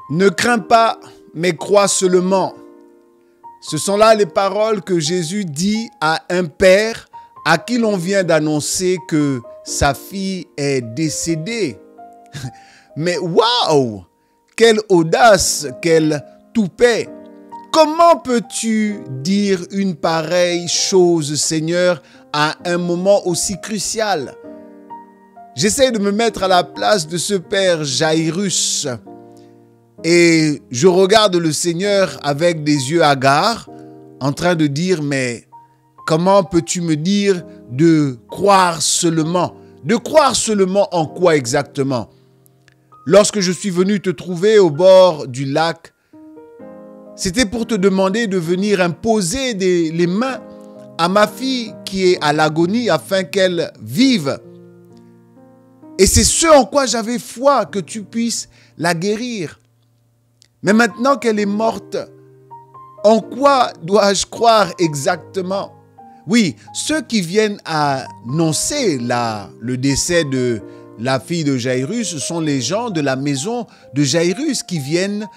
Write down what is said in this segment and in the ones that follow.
Ne crains pas, mais crois seulement. Ce sont là les paroles que Jésus dit à un père à qui l'on vient d'annoncer que sa fille est décédée. Mais waouh! Quelle audace, quel toupet! Comment peux-tu dire une pareille chose, Seigneur, à un moment aussi crucial? J'essaie de me mettre à la place de ce père Jairus et je regarde le Seigneur avec des yeux hagards, en train de dire, mais comment peux-tu me dire de croire seulement? De croire seulement en quoi exactement? Lorsque je suis venu te trouver au bord du lac, c'était pour te demander de venir imposer les mains à ma fille qui est à l'agonie afin qu'elle vive. Et c'est ce en quoi j'avais foi, que tu puisses la guérir. Mais maintenant qu'elle est morte, en quoi dois-je croire exactement? Oui, ceux qui viennent annoncer le décès de la fille de Jairus, ce sont les gens de la maison de Jairus qui viennent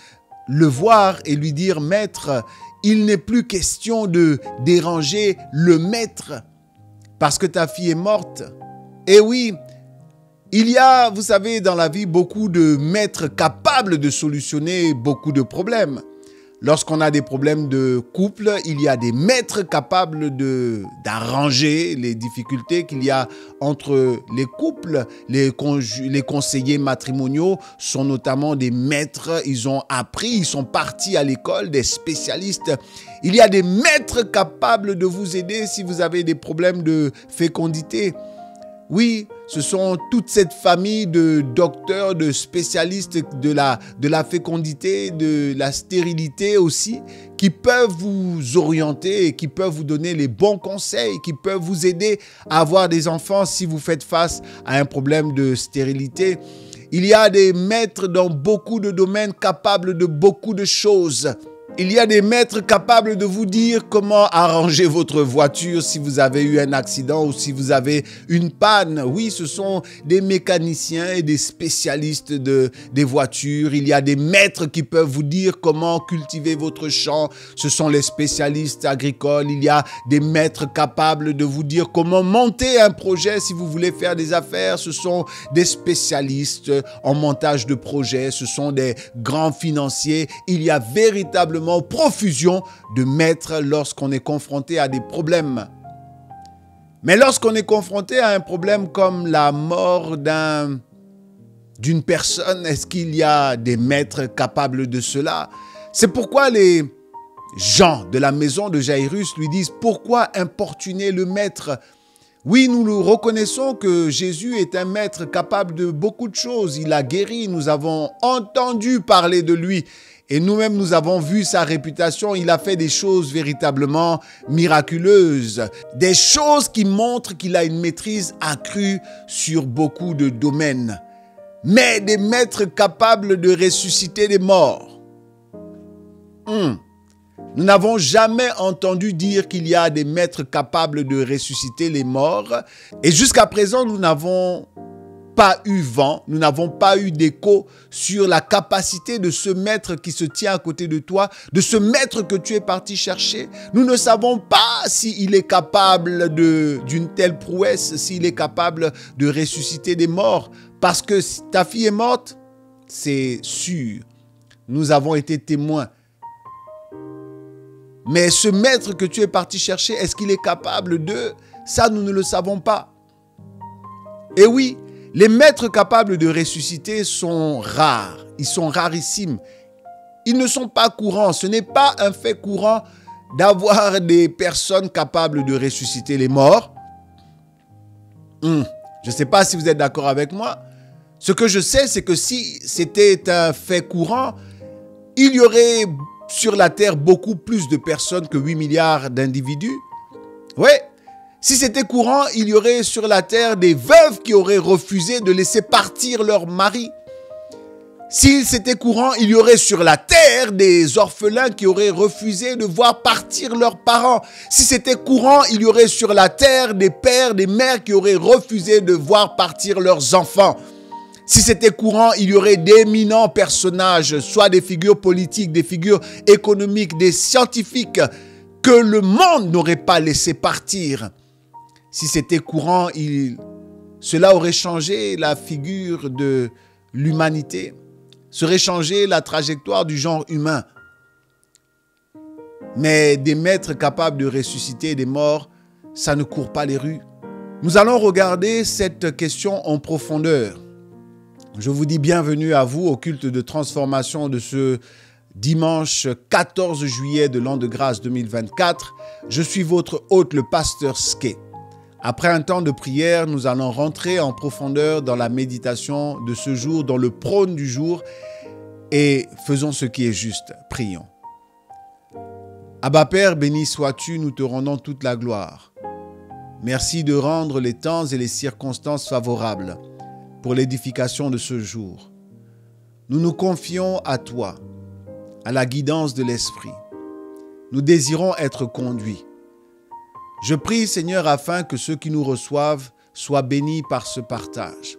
le voir et lui dire, « Maître, il n'est plus question de déranger le maître parce que ta fille est morte. » Et oui, il y a, vous savez, dans la vie, beaucoup de maîtres capables de solutionner beaucoup de problèmes. Lorsqu'on a des problèmes de couple, il y a des maîtres capables d'arranger les difficultés qu'il y a entre les couples. Les conseillers matrimoniaux sont notamment des maîtres. Ils ont appris, ils sont partis à l'école, des spécialistes. Il y a des maîtres capables de vous aider si vous avez des problèmes de fécondité. Oui, ce sont toute cette famille de docteurs, de spécialistes de la fécondité, de la stérilité aussi, qui peuvent vous orienter et qui peuvent vous donner les bons conseils, qui peuvent vous aider à avoir des enfants si vous faites face à un problème de stérilité. Il y a des maîtres dans beaucoup de domaines capables de beaucoup de choses. Il y a des maîtres capables de vous dire comment arranger votre voiture si vous avez eu un accident ou si vous avez une panne. Oui, ce sont des mécaniciens et des spécialistes des voitures. Il y a des maîtres qui peuvent vous dire comment cultiver votre champ. Ce sont les spécialistes agricoles. Il y a des maîtres capables de vous dire comment monter un projet si vous voulez faire des affaires. Ce sont des spécialistes en montage de projets. Ce sont des grands financiers. Il y a véritablement profusion de maîtres lorsqu'on est confronté à des problèmes. Mais lorsqu'on est confronté à un problème comme la mort d'une personne, est-ce qu'il y a des maîtres capables de cela? C'est pourquoi les gens de la maison de Jairus lui disent, pourquoi importuner le maître? Oui, nous reconnaissons que Jésus est un maître capable de beaucoup de choses. Il a guéri, nous avons entendu parler de lui. Et nous-mêmes, nous avons vu sa réputation. Il a fait des choses véritablement miraculeuses. Des choses qui montrent qu'il a une maîtrise accrue sur beaucoup de domaines. Mais des maîtres capables de ressusciter les morts. Nous n'avons jamais entendu dire qu'il y a des maîtres capables de ressusciter les morts. Et jusqu'à présent, nous n'avons pas eu vent, nous n'avons pas eu d'écho sur la capacité de ce maître qui se tient à côté de toi, de ce maître que tu es parti chercher. Nous ne savons pas s'il est capable d'une telle prouesse, s'il est capable de ressusciter des morts. Parce que ta fille est morte, c'est sûr. Nous avons été témoins. Mais ce maître que tu es parti chercher, est-ce qu'il est capable de... Ça, nous ne le savons pas. Et oui, les maîtres capables de ressusciter sont rares. Ils sont rarissimes. Ils ne sont pas courants. Ce n'est pas un fait courant d'avoir des personnes capables de ressusciter les morts. Je ne sais pas si vous êtes d'accord avec moi. Ce que je sais, c'est que si c'était un fait courant, il y aurait sur la terre beaucoup plus de personnes que 8 milliards d'individus. Oui. Si c'était courant, il y aurait sur la terre des veuves qui auraient refusé de laisser partir leur mari. Si c'était courant, il y aurait sur la terre des orphelins qui auraient refusé de voir partir leurs parents. Si c'était courant, il y aurait sur la terre des pères, des mères qui auraient refusé de voir partir leurs enfants. Si c'était courant, il y aurait d'éminents personnages, soit des figures politiques, des figures économiques, des scientifiques, que le monde n'aurait pas laissé partir. Si c'était courant, cela aurait changé la figure de l'humanité, serait changé la trajectoire du genre humain. Mais des maîtres capables de ressusciter des morts, ça ne court pas les rues. Nous allons regarder cette question en profondeur. Je vous dis bienvenue à vous au culte de transformation de ce dimanche 14 juillet de l'an de grâce 2024. Je suis votre hôte, le pasteur Ske. Après un temps de prière, nous allons rentrer en profondeur dans la méditation de ce jour, dans le prône du jour, et faisons ce qui est juste. Prions. Abba Père, béni sois-tu, nous te rendons toute la gloire. Merci de rendre les temps et les circonstances favorables pour l'édification de ce jour. Nous nous confions à toi, à la guidance de l'Esprit. Nous désirons être conduits. Je prie, Seigneur, afin que ceux qui nous reçoivent soient bénis par ce partage.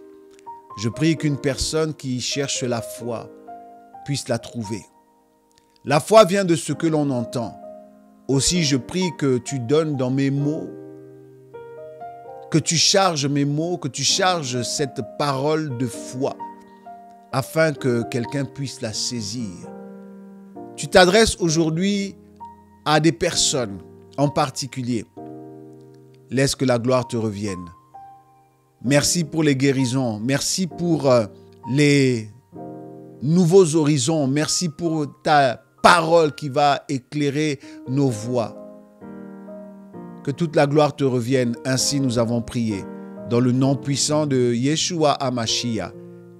Je prie qu'une personne qui cherche la foi puisse la trouver. La foi vient de ce que l'on entend. Aussi, je prie que tu donnes dans mes mots, que tu charges mes mots, que tu charges cette parole de foi, afin que quelqu'un puisse la saisir. Tu t'adresses aujourd'hui à des personnes en particulier. Laisse que la gloire te revienne. Merci pour les guérisons. Merci pour les nouveaux horizons. Merci pour ta parole qui va éclairer nos voies. Que toute la gloire te revienne. Ainsi nous avons prié. Dans le nom puissant de Yeshua HaMashiach.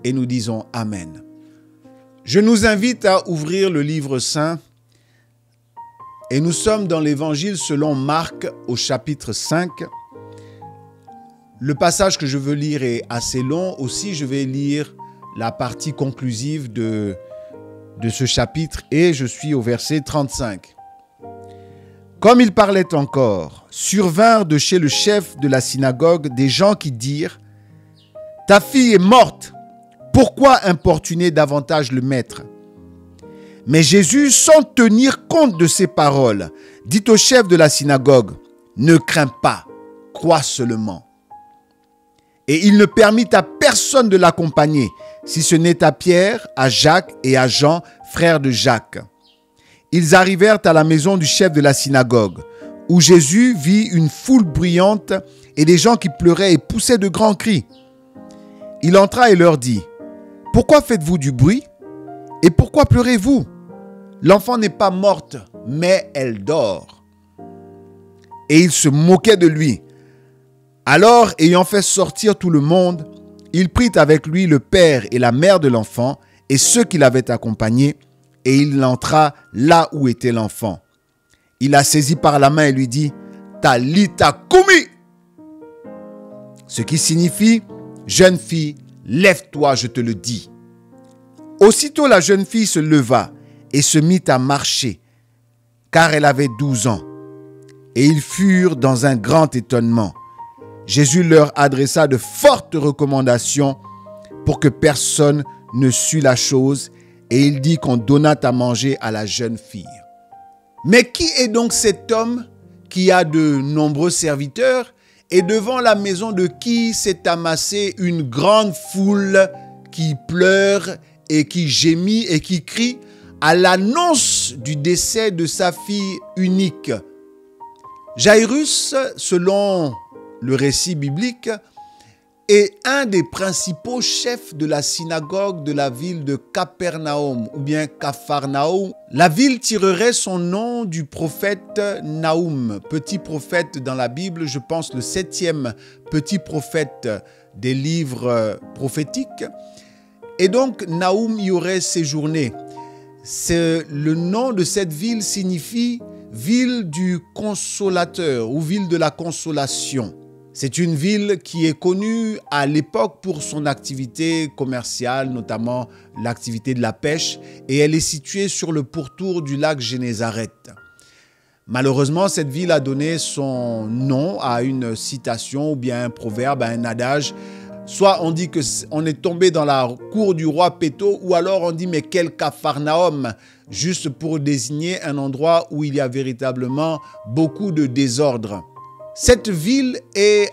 Et nous disons Amen. Je nous invite à ouvrir le livre saint. Et nous sommes dans l'évangile selon Marc au chapitre 5. Le passage que je veux lire est assez long. Aussi, je vais lire la partie conclusive de ce chapitre et je suis au verset 35. Comme il parlait encore, survinrent de chez le chef de la synagogue des gens qui dirent « Ta fille est morte, pourquoi importuner davantage le maître ?» Mais Jésus, sans tenir compte de ces paroles, dit au chef de la synagogue, « Ne crains pas, crois seulement. » Et il ne permit à personne de l'accompagner, si ce n'est à Pierre, à Jacques et à Jean, frères de Jacques. Ils arrivèrent à la maison du chef de la synagogue, où Jésus vit une foule bruyante et des gens qui pleuraient et poussaient de grands cris. Il entra et leur dit, « Pourquoi faites-vous du bruit? Et pourquoi pleurez-vous? L'enfant n'est pas morte, mais elle dort. » Et il se moquait de lui. Alors, ayant fait sortir tout le monde, il prit avec lui le père et la mère de l'enfant et ceux qui l'avaient accompagné, et il entra là où était l'enfant. Il la saisit par la main et lui dit, « Talita Kumi » ce qui signifie, « Jeune fille, lève-toi, je te le dis. » Aussitôt la jeune fille se leva et se mit à marcher, car elle avait 12 ans. Et ils furent dans un grand étonnement. Jésus leur adressa de fortes recommandations pour que personne ne sût la chose, et il dit qu'on donnât à manger à la jeune fille. Mais qui est donc cet homme qui a de nombreux serviteurs et devant la maison de qui s'est amassée une grande foule qui pleure et qui gémit et qui crie à l'annonce du décès de sa fille unique? Jairus, selon le récit biblique, est un des principaux chefs de la synagogue de la ville de Capernaum ou bien Capharnaüm. La ville tirerait son nom du prophète Naoum, petit prophète dans la Bible, je pense le 7e petit prophète des livres prophétiques. Et donc Naoum y aurait séjourné. Le nom de cette ville signifie ville du consolateur ou ville de la consolation. C'est une ville qui est connue à l'époque pour son activité commerciale, notamment l'activité de la pêche, et elle est située sur le pourtour du lac Génézareth. Malheureusement, cette ville a donné son nom à une citation ou bien un proverbe, à un adage Soit on dit qu'on est tombé dans la cour du roi Péto, ou alors on dit mais quel Capharnaüm, juste pour désigner un endroit où il y a véritablement beaucoup de désordre. Cette ville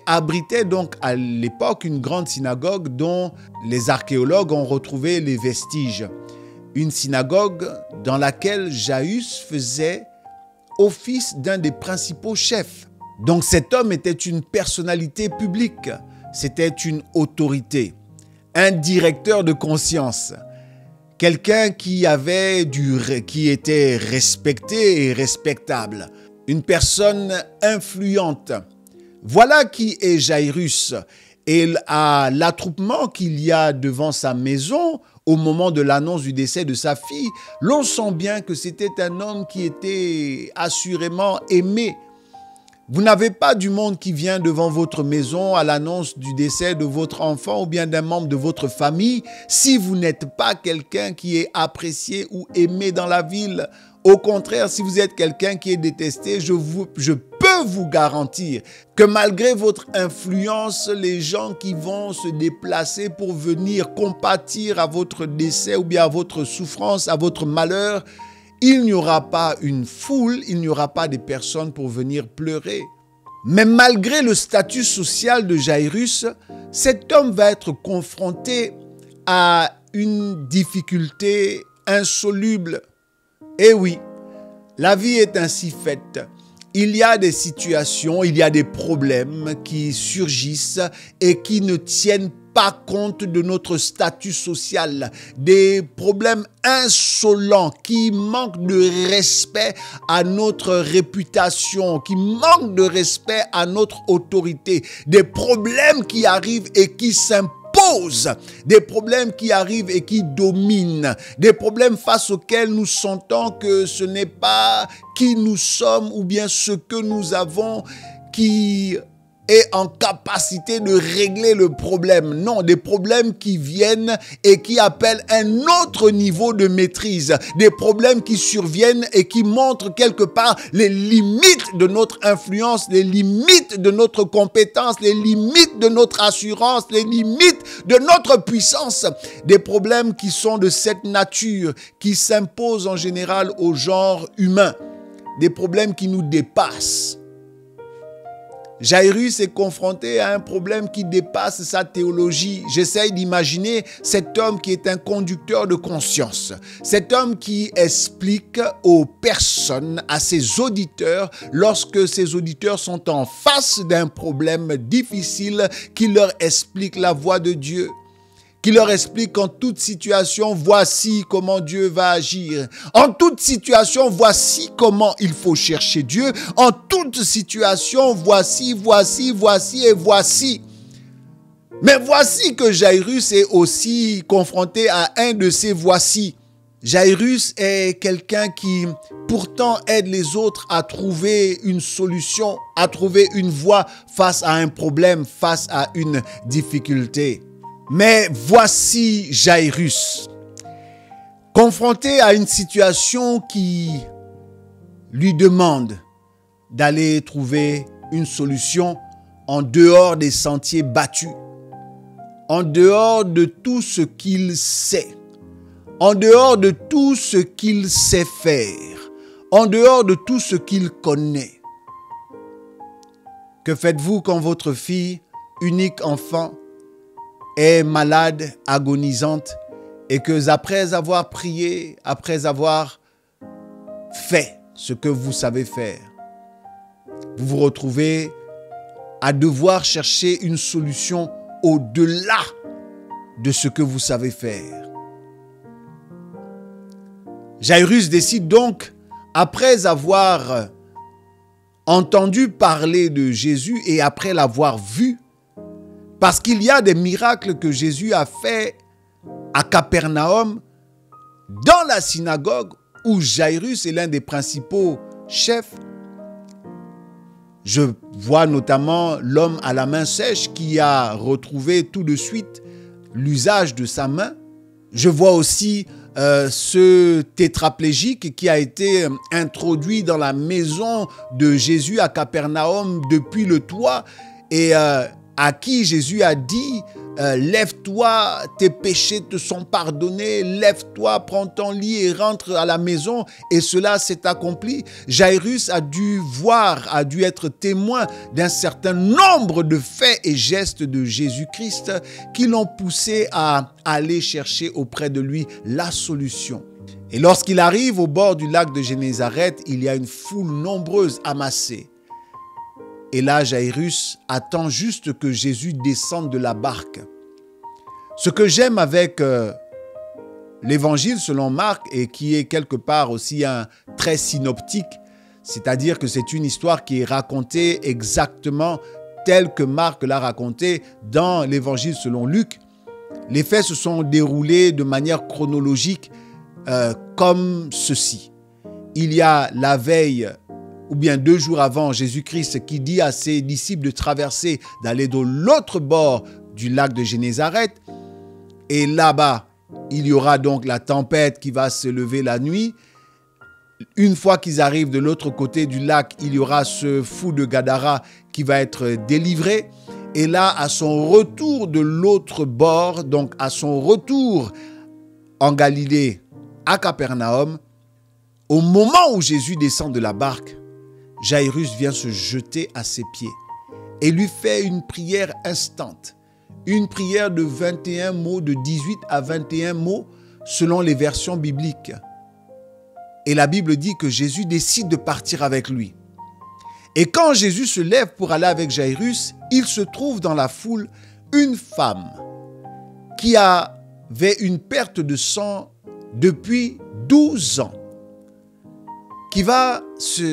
abritait donc à l'époque une grande synagogue dont les archéologues ont retrouvé les vestiges. Une synagogue dans laquelle Jaïrus faisait office d'un des principaux chefs. Donc cet homme était une personnalité publique, c'était une autorité, un directeur de conscience, quelqu'un qui était respecté et respectable, une personne influente. Voilà qui est Jaïrus. Et à l'attroupement qu'il y a devant sa maison, au moment de l'annonce du décès de sa fille, l'on sent bien que c'était un homme qui était assurément aimé. Vous n'avez pas du monde qui vient devant votre maison à l'annonce du décès de votre enfant ou bien d'un membre de votre famille si vous n'êtes pas quelqu'un qui est apprécié ou aimé dans la ville. Au contraire, si vous êtes quelqu'un qui est détesté, je peux vous garantir que malgré votre influence, les gens qui vont se déplacer pour venir compatir à votre décès ou bien à votre souffrance, à votre malheur, il n'y aura pas une foule, il n'y aura pas des personnes pour venir pleurer. Mais malgré le statut social de Jaïrus, cet homme va être confronté à une difficulté insoluble. Eh oui, la vie est ainsi faite. Il y a des situations, il y a des problèmes qui surgissent et qui ne tiennent pas compte de notre statut social, des problèmes insolents qui manquent de respect à notre réputation, qui manquent de respect à notre autorité, des problèmes qui arrivent et qui s'imposent, des problèmes qui arrivent et qui dominent, des problèmes face auxquels nous sentons que ce n'est pas qui nous sommes ou bien ce que nous avons qui est en capacité de régler le problème. Non, des problèmes qui viennent et qui appellent un autre niveau de maîtrise. Des problèmes qui surviennent et qui montrent quelque part les limites de notre influence, les limites de notre compétence, les limites de notre assurance, les limites de notre puissance. Des problèmes qui sont de cette nature, qui s'imposent en général au genre humain. Des problèmes qui nous dépassent. Jaïrus est confronté à un problème qui dépasse sa théologie. J'essaye d'imaginer cet homme qui est un conducteur de conscience. Cet homme qui explique aux personnes, à ses auditeurs, lorsque ces auditeurs sont en face d'un problème difficile, qui leur explique la voie de Dieu. Qui leur explique qu'en toute situation, voici comment Dieu va agir. En toute situation, voici comment il faut chercher Dieu. En toute situation, voici et voici. Mais voici que Jaïrus est aussi confronté à un de ces voici. Jaïrus est quelqu'un qui pourtant aide les autres à trouver une solution, à trouver une voie face à un problème, face à une difficulté. Mais voici Jaïrus, confronté à une situation qui lui demande d'aller trouver une solution en dehors des sentiers battus, en dehors de tout ce qu'il sait, en dehors de tout ce qu'il sait faire, en dehors de tout ce qu'il connaît. Que faites-vous quand votre fille, unique enfant, est malade, agonisante, et que après avoir prié, après avoir fait ce que vous savez faire, vous vous retrouvez à devoir chercher une solution au-delà de ce que vous savez faire. Jaïrus décide donc, après avoir entendu parler de Jésus et après l'avoir vu, parce qu'il y a des miracles que Jésus a fait à Capernaum, dans la synagogue où Jaïrus est l'un des principaux chefs. Je vois notamment l'homme à la main sèche qui a retrouvé tout de suite l'usage de sa main. Je vois aussi ce tétraplégique qui a été introduit dans la maison de Jésus à Capernaum depuis le toit et à qui Jésus a dit lève-toi, tes péchés te sont pardonnés, lève-toi, prends ton lit et rentre à la maison. Et cela s'est accompli. Jairus a dû être témoin d'un certain nombre de faits et gestes de Jésus-Christ qui l'ont poussé à aller chercher auprès de lui la solution. Et lorsqu'il arrive au bord du lac de Génézareth, il y a une foule nombreuse amassée. Et là, Jairus attend juste que Jésus descende de la barque. Ce que j'aime avec l'évangile selon Marc, et qui est quelque part aussi un trait synoptique, c'est-à-dire que c'est une histoire qui est racontée exactement telle que Marc l'a racontée dans l'évangile selon Luc. Les faits se sont déroulés de manière chronologique comme ceci. Il y a la veille, ou bien 2 jours avant, Jésus-Christ qui dit à ses disciples de traverser, d'aller de l'autre bord du lac de Génézareth. Et là-bas, il y aura donc la tempête qui va se lever la nuit. Une fois qu'ils arrivent de l'autre côté du lac, il y aura ce fou de Gadara qui va être délivré. Et là, à son retour de l'autre bord, donc à son retour en Galilée, à Capernaum, au moment où Jésus descend de la barque, Jairus vient se jeter à ses pieds et lui fait une prière instante. Une prière de 21 mots, de 18 à 21 mots, selon les versions bibliques. Et la Bible dit que Jésus décide de partir avec lui. Et quand Jésus se lève pour aller avec Jairus, il se trouve dans la foule une femme qui avait une perte de sang depuis 12 ans, qui va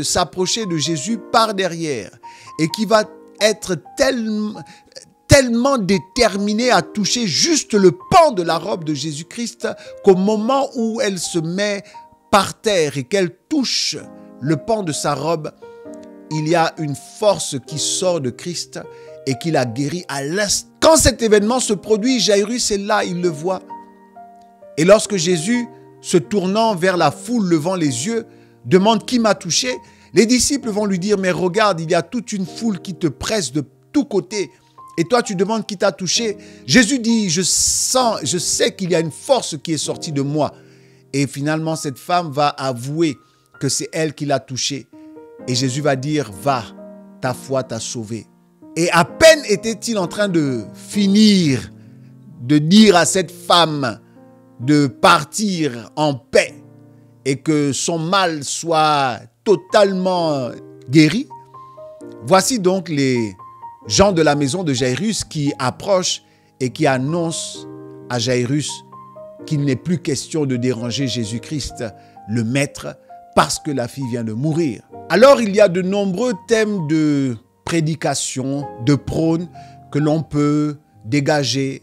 s'approcher de Jésus par derrière et qui va être tellement déterminée à toucher juste le pan de la robe de Jésus-Christ qu'au moment où elle se met par terre et qu'elle touche le pan de sa robe, il y a une force qui sort de Christ et qui la guérit à l'instant. Quand cet événement se produit, Jairus est là, il le voit. Et lorsque Jésus, se tournant vers la foule, levant les yeux, demande qui m'a touché, les disciples vont lui dire, mais regarde, il y a toute une foule qui te presse de tous côtés. Et toi, tu demandes qui t'a touché. Jésus dit, je sais qu'il y a une force qui est sortie de moi. Et finalement, cette femme va avouer que c'est elle qui l'a touché. Et Jésus va dire, va, ta foi t'a sauvé. Et à peine était-il en train de finir de dire à cette femme de partir en paix et que son mal soit totalement guéri. Voici donc les gens de la maison de Jairus qui approchent et qui annoncent à Jairus qu'il n'est plus question de déranger Jésus-Christ, le Maître, parce que la fille vient de mourir. Alors il y a de nombreux thèmes de prédication, de prône que l'on peut dégager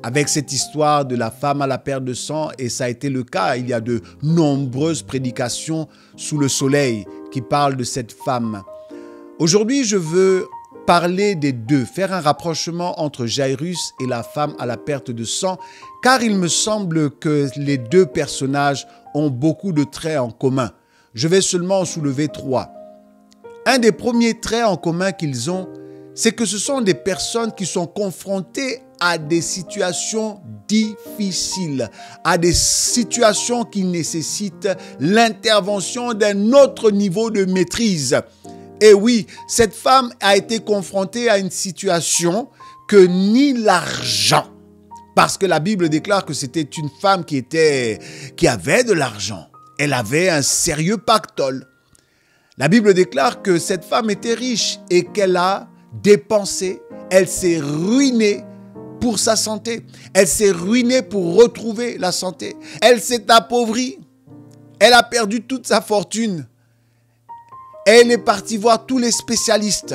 avec cette histoire de la femme à la perte de sang, et ça a été le cas. Il y a de nombreuses prédications sous le soleil qui parlent de cette femme. Aujourd'hui, je veux parler des deux, faire un rapprochement entre Jairus et la femme à la perte de sang, car il me semble que les deux personnages ont beaucoup de traits en commun. Je vais seulement en soulever 3. Un des premiers traits en commun qu'ils ont, c'est que ce sont des personnes qui sont confrontées à des situations difficiles, à des situations qui nécessitent l'intervention d'un autre niveau de maîtrise. Et oui, cette femme a été confrontée à une situation que ni l'argent, parce que la Bible déclare que c'était une femme qui avait de l'argent. Elle avait un sérieux pactole. La Bible déclare que cette femme était riche et qu'elle a dépensé, elle s'est ruinée pour sa santé. Elle s'est ruinée pour retrouver la santé. Elle s'est appauvrie. Elle a perdu toute sa fortune. Elle est partie voir tous les spécialistes,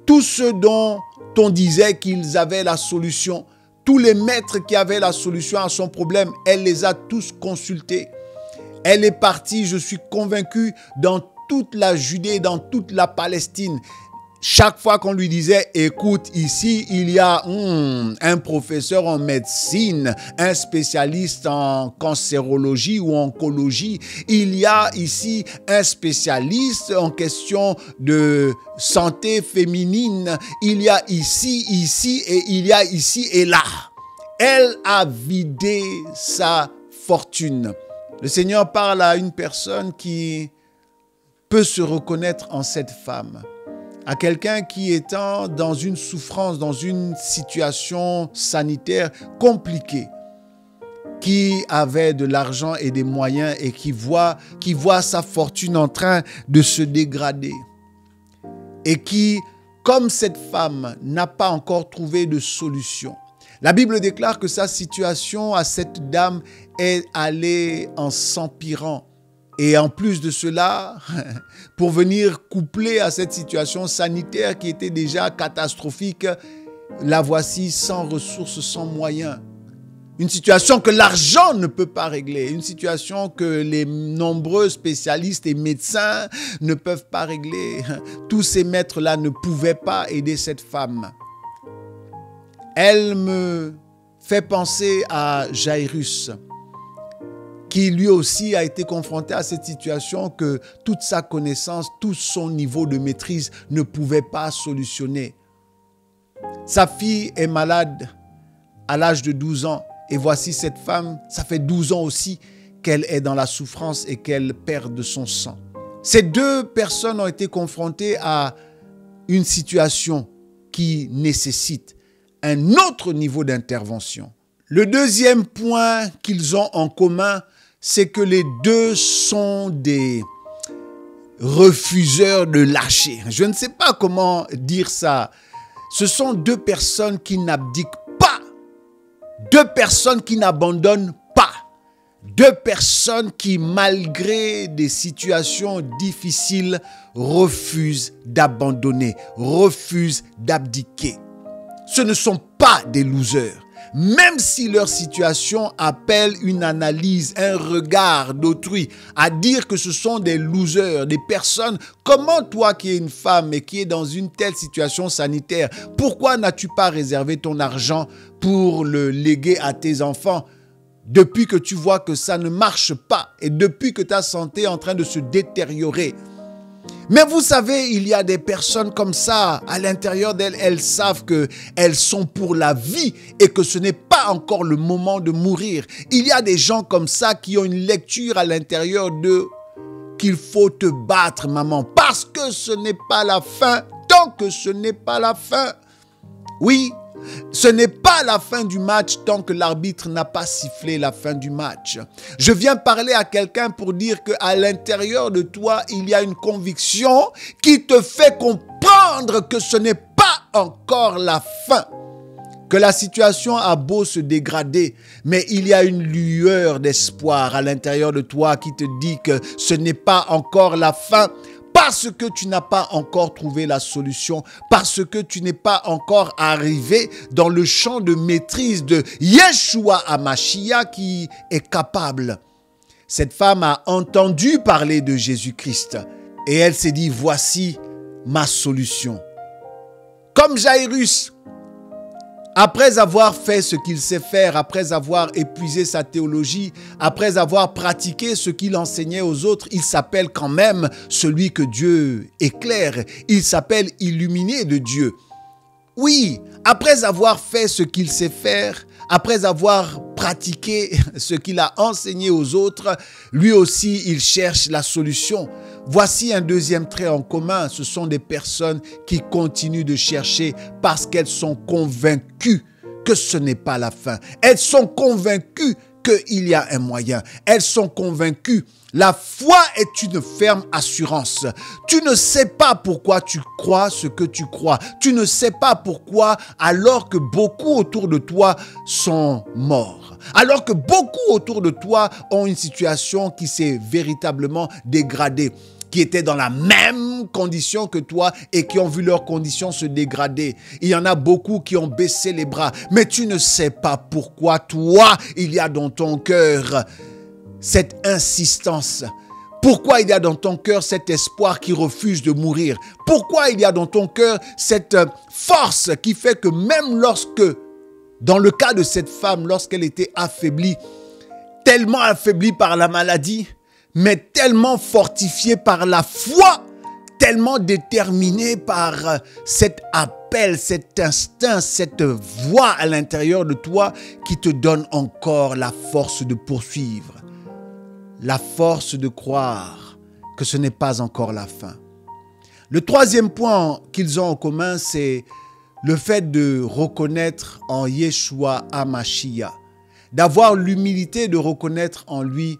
tous ceux dont on disait qu'ils avaient la solution, tous les maîtres qui avaient la solution à son problème, elle les a tous consultés. Elle est partie, je suis convaincu, dans toute la Judée, dans toute la Palestine. Chaque fois qu'on lui disait, écoute, ici, il y a un professeur en médecine, un spécialiste en cancérologie ou oncologie, il y a ici un spécialiste en question de santé féminine, il y a ici et il y a ici et là. Elle a vidé sa fortune. Le Seigneur parle à une personne qui peut se reconnaître en cette femme. À quelqu'un qui étant dans une souffrance, dans une situation sanitaire compliquée, qui avait de l'argent et des moyens et qui voit sa fortune en train de se dégrader. Et qui, comme cette femme, n'a pas encore trouvé de solution. La Bible déclare que sa situation à cette dame est allée en s'empirant. Et en plus de cela, pour venir coupler à cette situation sanitaire qui était déjà catastrophique, la voici sans ressources, sans moyens. Une situation que l'argent ne peut pas régler, une situation que les nombreux spécialistes et médecins ne peuvent pas régler. Tous ces maîtres-là ne pouvaient pas aider cette femme. Elle me fait penser à Jairus, qui lui aussi a été confronté à cette situation que toute sa connaissance, tout son niveau de maîtrise ne pouvait pas solutionner. Sa fille est malade à l'âge de 12 ans et voici cette femme, ça fait 12 ans aussi qu'elle est dans la souffrance et qu'elle perd de son sang. Ces deux personnes ont été confrontées à une situation qui nécessite un autre niveau d'intervention. Le deuxième point qu'ils ont en commun, c'est que les deux sont des refuseurs de lâcher. Je ne sais pas comment dire ça. Ce sont deux personnes qui n'abdiquent pas. Deux personnes qui n'abandonnent pas. Deux personnes qui, malgré des situations difficiles, refusent d'abandonner, refusent d'abdiquer. Ce ne sont pas des losers. Même si leur situation appelle une analyse, un regard d'autrui, à dire que ce sont des losers, des personnes, comment toi qui es une femme et qui es dans une telle situation sanitaire, pourquoi n'as-tu pas réservé ton argent pour le léguer à tes enfants depuis que tu vois que ça ne marche pas et depuis que ta santé est en train de se détériorer? Mais vous savez, il y a des personnes comme ça, à l'intérieur d'elles, elles savent qu'elles sont pour la vie et que ce n'est pas encore le moment de mourir. Il y a des gens comme ça qui ont une lecture à l'intérieur d'eux qu'il faut te battre, maman, parce que ce n'est pas la fin, tant que ce n'est pas la fin. Oui, ce n'est pas la fin du match tant que l'arbitre n'a pas sifflé la fin du match. Je viens parler à quelqu'un pour dire qu'à l'intérieur de toi, il y a une conviction qui te fait comprendre que ce n'est pas encore la fin. Que la situation a beau se dégrader, mais il y a une lueur d'espoir à l'intérieur de toi qui te dit que ce n'est pas encore la fin. Parce que tu n'as pas encore trouvé la solution, parce que tu n'es pas encore arrivé dans le champ de maîtrise de Yeshua HaMashiach qui est capable. Cette femme a entendu parler de Jésus-Christ et elle s'est dit, voici ma solution. Comme Jairus, après avoir fait ce qu'il sait faire, après avoir épuisé sa théologie, après avoir pratiqué ce qu'il enseignait aux autres, il s'appelle quand même celui que Dieu éclaire. Il s'appelle illuminé de Dieu. Oui, après avoir fait ce qu'il sait faire, après avoir pratiqué ce qu'il a enseigné aux autres, lui aussi, il cherche la solution. Voici un deuxième trait en commun. Ce sont des personnes qui continuent de chercher parce qu'elles sont convaincues que ce n'est pas la fin. Elles sont convaincues qu'il y a un moyen. Elles sont convaincues. La foi est une ferme assurance. Tu ne sais pas pourquoi tu crois ce que tu crois. Tu ne sais pas pourquoi alors que beaucoup autour de toi sont morts. Alors que beaucoup autour de toi ont une situation qui s'est véritablement dégradée, qui étaient dans la même condition que toi et qui ont vu leurs conditions se dégrader. Il y en a beaucoup qui ont baissé les bras, mais tu ne sais pas pourquoi toi, il y a dans ton cœur cette insistance. Pourquoi il y a dans ton cœur cet espoir qui refuse de mourir? Pourquoi il y a dans ton cœur cette force qui fait que même lorsque, dans le cas de cette femme, lorsqu'elle était affaiblie, tellement affaiblie par la maladie, mais tellement fortifiée par la foi, tellement déterminée par cet appel, cet instinct, cette voix à l'intérieur de toi qui te donne encore la force de poursuivre, la force de croire que ce n'est pas encore la fin. Le troisième point qu'ils ont en commun, c'est le fait de reconnaître en Yeshua HaMashiach, d'avoir l'humilité de reconnaître en lui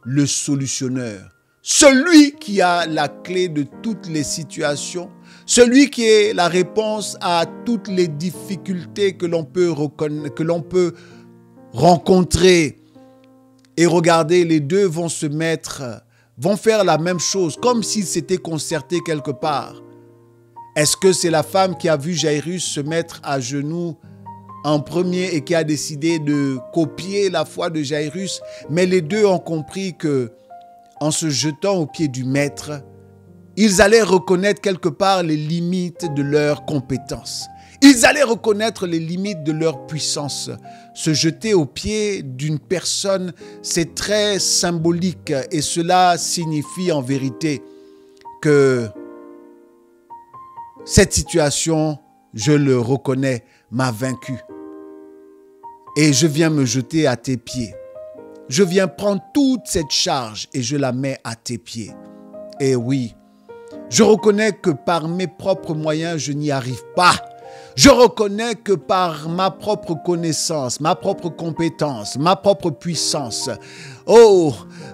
le solutionneur, celui qui a la clé de toutes les situations, celui qui est la réponse à toutes les difficultés que l'on peut rencontrer. Et regardez, les deux vont faire la même chose, comme s'ils s'étaient concertés quelque part. Est-ce que c'est la femme qui a vu Jairus se mettre à genoux en premier et qui a décidé de copier la foi de Jairus? Mais les deux ont compris que, en se jetant aux pieds du maître, ils allaient reconnaître quelque part les limites de leurs compétences. Ils allaient reconnaître les limites de leur puissance. Se jeter aux pieds d'une personne, c'est très symbolique et cela signifie en vérité que cette situation, je le reconnais, m'a vaincu. Et je viens me jeter à tes pieds. Je viens prendre toute cette charge et je la mets à tes pieds. Et oui, je reconnais que par mes propres moyens, je n'y arrive pas. Je reconnais que par ma propre connaissance, ma propre compétence, ma propre puissance,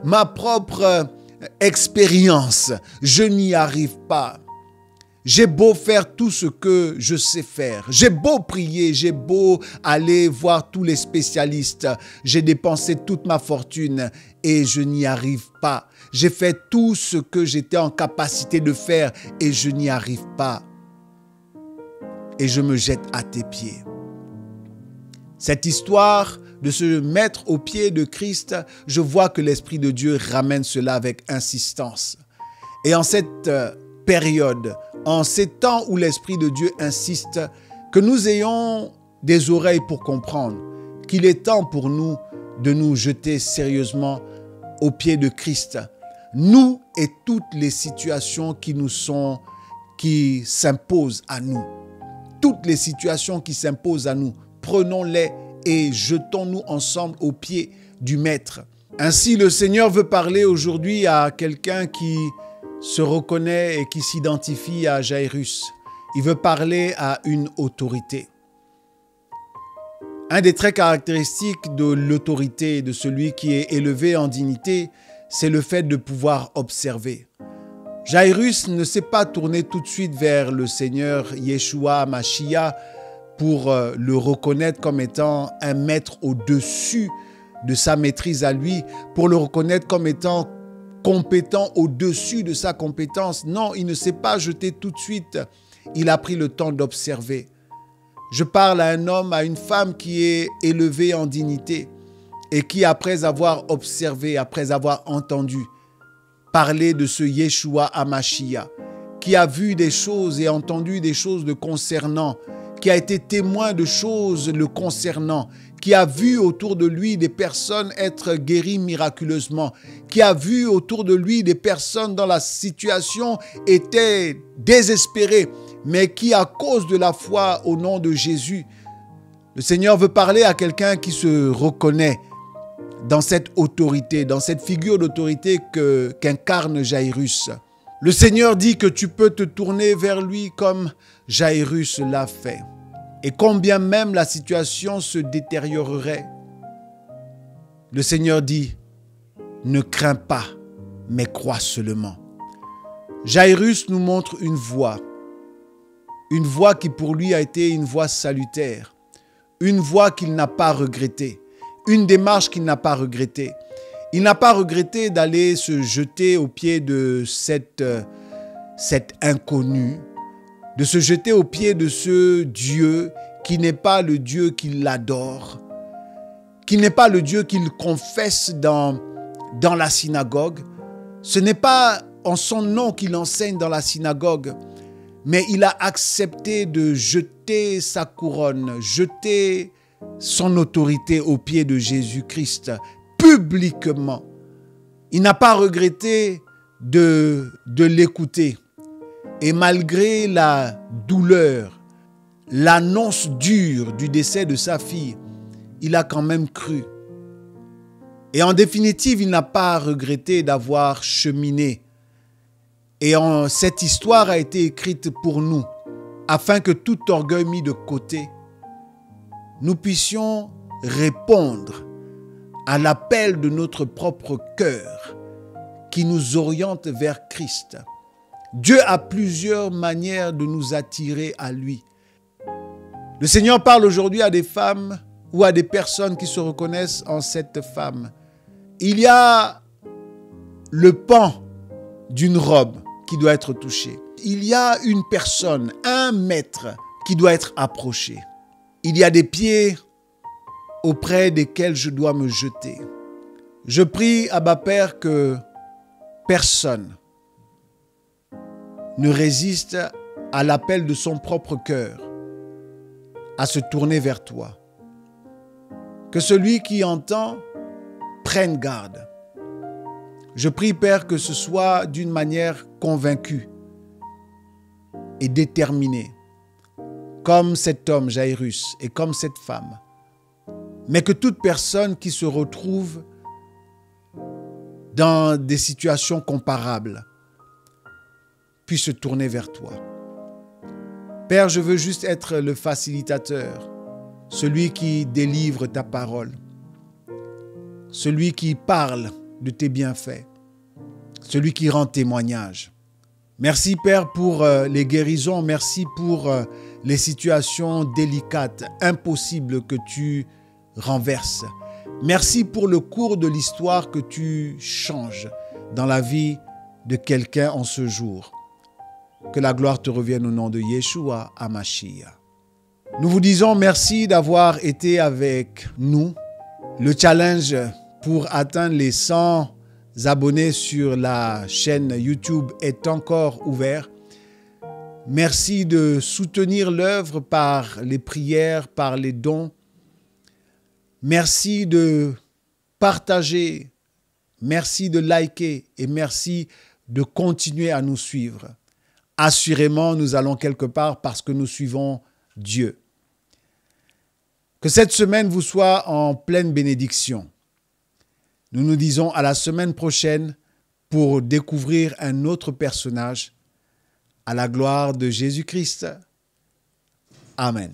ma propre expérience, je n'y arrive pas. J'ai beau faire tout ce que je sais faire. J'ai beau prier, j'ai beau aller voir tous les spécialistes. J'ai dépensé toute ma fortune et je n'y arrive pas. J'ai fait tout ce que j'étais en capacité de faire et je n'y arrive pas. Et je me jette à tes pieds. Cette histoire de se mettre aux pieds de Christ, je vois que l'Esprit de Dieu ramène cela avec insistance. Et en cette période, en ces temps où l'Esprit de Dieu insiste, que nous ayons des oreilles pour comprendre qu'il est temps pour nous de nous jeter sérieusement aux pieds de Christ. Nous et toutes les situations qui s'imposent à nous. Toutes les situations qui s'imposent à nous, prenons-les et jetons-nous ensemble aux pieds du Maître. Ainsi, le Seigneur veut parler aujourd'hui à quelqu'un qui se reconnaît et qui s'identifie à Jairus. Il veut parler à une autorité. Un des traits caractéristiques de l'autorité, de celui qui est élevé en dignité, c'est le fait de pouvoir observer. Jairus ne s'est pas tourné tout de suite vers le Seigneur Yeshua HaMashiach pour le reconnaître comme étant un maître au-dessus de sa maîtrise à lui, pour le reconnaître comme étant compétent au-dessus de sa compétence. Non, il ne s'est pas jeté tout de suite. Il a pris le temps d'observer. Je parle à un homme, à une femme qui est élevée en dignité et qui, après avoir observé, après avoir entendu parler de ce Yeshua HaMashiach, qui a vu des choses et entendu des choses le concernant, qui a été témoin de choses le concernant, qui a vu autour de lui des personnes être guéries miraculeusement, qui a vu autour de lui des personnes dont la situation était désespérée, mais qui, à cause de la foi au nom de Jésus, le Seigneur veut parler à quelqu'un qui se reconnaît dans cette autorité, dans cette figure d'autorité qu'incarne Jairus. Le Seigneur dit que tu peux te tourner vers lui comme Jairus l'a fait. Et combien même la situation se détériorerait, le Seigneur dit, ne crains pas, mais crois seulement. Jairus nous montre une voie qui pour lui a été une voie salutaire, une voie qu'il n'a pas regrettée, une démarche qu'il n'a pas regrettée. Il n'a pas regretté d'aller se jeter aux pieds de cet inconnu, de se jeter aux pieds de ce Dieu qui n'est pas le Dieu qu'il adore, qui n'est pas le Dieu qu'il confesse dans la synagogue, Ce n'est pas en son nom qu'il enseigne dans la synagogue, mais il a accepté de jeter sa couronne, jeter son autorité aux pieds de Jésus-Christ publiquement. Il n'a pas regretté de l'écouter. Et malgré la douleur, l'annonce dure du décès de sa fille, il a quand même cru. Et en définitive, il n'a pas regretté d'avoir cheminé. Et cette histoire a été écrite pour nous, afin que tout orgueil mis de côté, nous puissions répondre à l'appel de notre propre cœur qui nous oriente vers Christ. Dieu a plusieurs manières de nous attirer à lui. Le Seigneur parle aujourd'hui à des femmes ou à des personnes qui se reconnaissent en cette femme. Il y a le pan d'une robe qui doit être touché. Il y a une personne, un maître qui doit être approché. Il y a des pieds auprès desquels je dois me jeter. Je prie, Abba Père, que personne ne résiste à l'appel de son propre cœur à se tourner vers toi. Que celui qui entend prenne garde. Je prie, Père, que ce soit d'une manière convaincue et déterminée, comme cet homme Jairus et comme cette femme, mais que toute personne qui se retrouve dans des situations comparables puisse se tourner vers toi. Père, je veux juste être le facilitateur, celui qui délivre ta parole, celui qui parle de tes bienfaits, celui qui rend témoignage. Merci, Père, pour les guérisons. Merci pour les situations délicates, impossibles que tu renverses. Merci pour le cours de l'histoire que tu changes dans la vie de quelqu'un en ce jour. Que la gloire te revienne au nom de Yeshua HaMashiach. Nous vous disons merci d'avoir été avec nous. Le challenge pour atteindre les 100 abonnés sur la chaîne YouTube est encore ouvert. Merci de soutenir l'œuvre par les prières, par les dons. Merci de partager, merci de liker et merci de continuer à nous suivre. Assurément, nous allons quelque part parce que nous suivons Dieu. Que cette semaine vous soit en pleine bénédiction. Nous nous disons à la semaine prochaine pour découvrir un autre personnage à la gloire de Jésus-Christ. Amen.